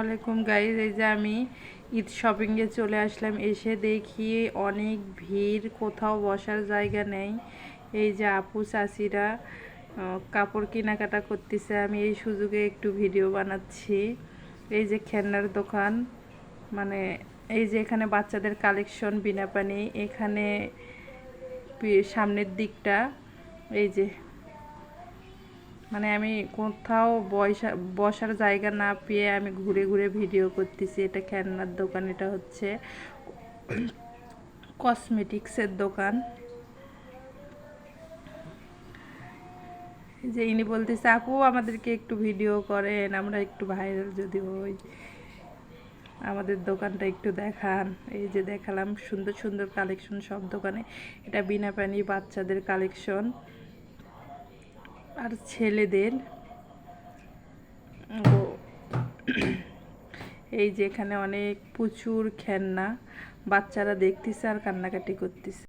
আলাইকুম গাইজ, এই যে আমি ঈদ শপিংয়ে চলে আসলাম। এসে দেখি অনেক ভিড়, কোথাও বসার জায়গা নেই। এই যে আপু চাচিরা কাপড় কেনাকাটা করতেছে, আমি এই সুযোগে একটু ভিডিও বানাচ্ছি। এই যে খেলনার দোকান, মানে এই যে এখানে বাচ্চাদের কালেকশন বিনা পানি। এখানে সামনের দিকটা এই যে, মানে আমি কোথাও বসার জায়গা না পেয়ে আমি ঘুরে ঘুরে ভিডিও করতেছি। এটা খেলনার দোকান, এটা হচ্ছে কসমেটিক্সের দোকান। যে ইনি বলতেছে, আপু আমাদেরকে একটু ভিডিও করেন, আমরা একটু ভাইরাল যদি হই, আমাদের দোকানটা একটু দেখান। এই যে দেখালাম সুন্দর সুন্দর কালেকশন সব দোকানে। এটা বিনা পানি বাচ্চাদের কালেকশন আর ছেলেদের। এই যে এখানে অনেক প্রচুর খেলনা, বাচ্চারা দেখতেছে আর কান্নাকাটি করতেছে।